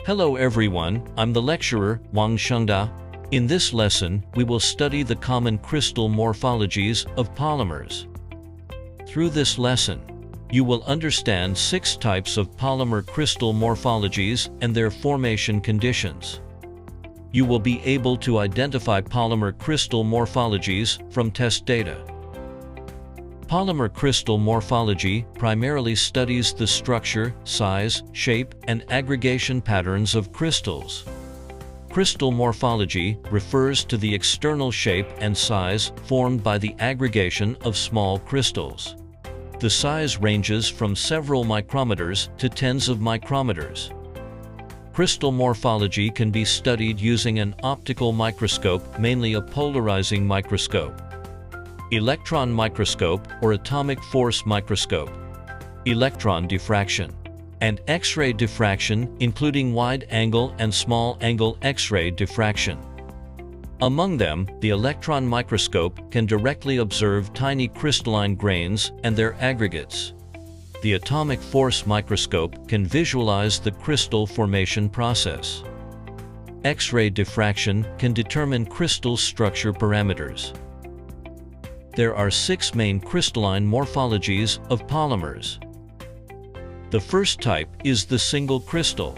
Hello everyone, I'm the lecturer, Wang Shengda. In this lesson, we will study the common crystal morphologies of polymers. Through this lesson, you will understand 6 types of polymer crystal morphologies and their formation conditions. You will be able to identify polymer crystal morphologies from test data. Polymer crystal morphology primarily studies the structure, size, shape, and aggregation patterns of crystals. Crystal morphology refers to the external shape and size formed by the aggregation of small crystals. The size ranges from several micrometers to tens of micrometers. Crystal morphology can be studied using an optical microscope, mainly a polarizing microscope, electron microscope or atomic force microscope, electron diffraction, and X-ray diffraction, including wide-angle and small-angle X-ray diffraction. Among them, the electron microscope can directly observe tiny crystalline grains and their aggregates. The atomic force microscope can visualize the crystal formation process. X-ray diffraction can determine crystal structure parameters. There are 6 main crystalline morphologies of polymers. The first type is the single crystal.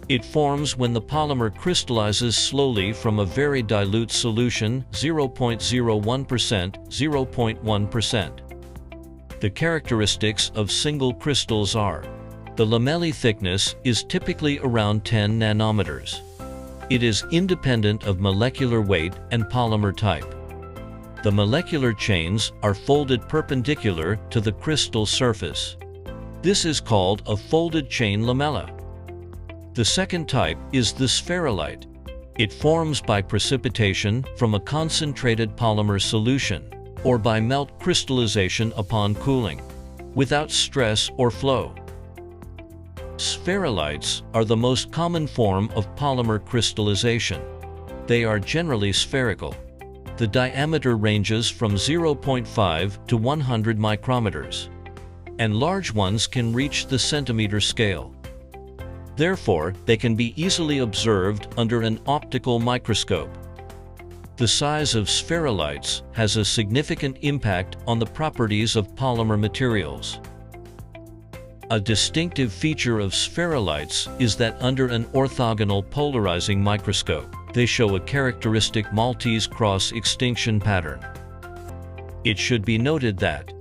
It forms when the polymer crystallizes slowly from a very dilute solution, 0.01%, 0.1%. The characteristics of single crystals are: the lamellae thickness is typically around 10 nanometers. It is independent of molecular weight and polymer type. The molecular chains are folded perpendicular to the crystal surface. This is called a folded chain lamella. The second type is the spherulite. It forms by precipitation from a concentrated polymer solution, or by melt crystallization upon cooling, without stress or flow. Spherulites are the most common form of polymer crystallization. They are generally spherical. The diameter ranges from 0.5 to 100 micrometers, and large ones can reach the centimeter scale. Therefore, they can be easily observed under an optical microscope. The size of spherulites has a significant impact on the properties of polymer materials. A distinctive feature of spherulites is that under an orthogonal polarizing microscope, they show a characteristic Maltese cross-extinction pattern. It should be noted that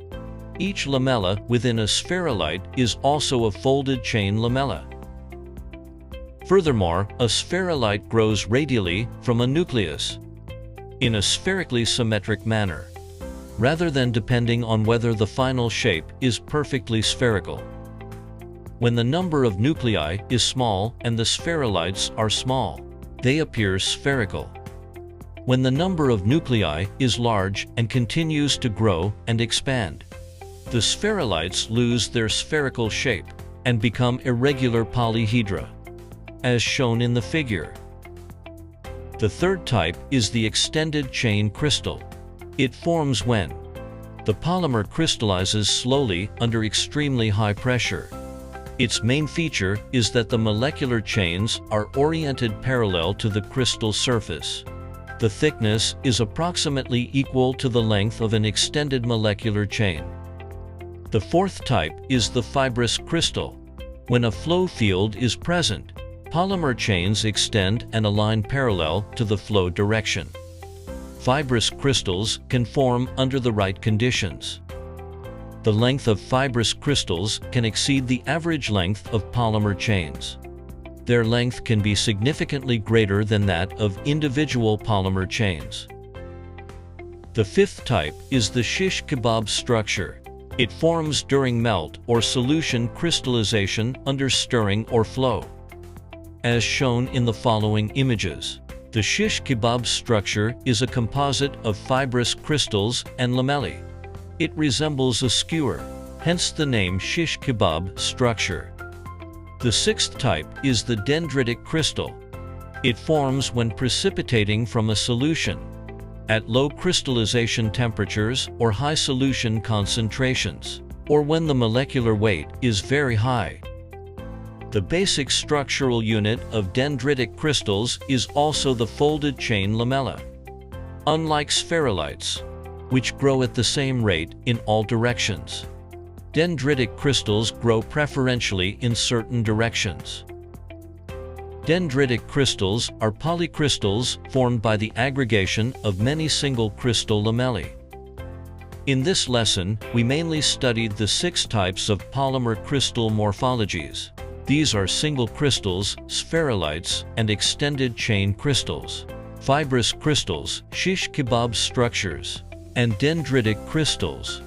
each lamella within a spherulite is also a folded chain lamella. Furthermore, a spherulite grows radially from a nucleus in a spherically symmetric manner, rather than depending on whether the final shape is perfectly spherical. When the number of nuclei is small and the spherulites are small, they appear spherical. When the number of nuclei is large and continues to grow and expand, the spherulites lose their spherical shape and become irregular polyhedra, as shown in the figure. The third type is the extended chain crystal. It forms when the polymer crystallizes slowly under extremely high pressure. Its main feature is that the molecular chains are oriented parallel to the crystal surface. The thickness is approximately equal to the length of an extended molecular chain. The fourth type is the fibrous crystal. When a flow field is present, polymer chains extend and align parallel to the flow direction. Fibrous crystals can form under the right conditions. The length of fibrous crystals can exceed the average length of polymer chains. Their length can be significantly greater than that of individual polymer chains. The fifth type is the shish kebab structure. It forms during melt or solution crystallization under stirring or flow, as shown in the following images. The shish kebab structure is a composite of fibrous crystals and lamellae. It resembles a skewer, hence the name shish kebab structure. The sixth type is the dendritic crystal. It forms when precipitating from a solution at low crystallization temperatures or high solution concentrations, or when the molecular weight is very high. The basic structural unit of dendritic crystals is also the folded chain lamella. Unlike spherulites, which grow at the same rate in all directions, dendritic crystals grow preferentially in certain directions. Dendritic crystals are polycrystals formed by the aggregation of many single crystal lamellae. In this lesson, we mainly studied the 6 types of polymer crystal morphologies. These are single crystals, spherulites, and extended chain crystals, fibrous crystals, shish kebab structures, and dendritic crystals.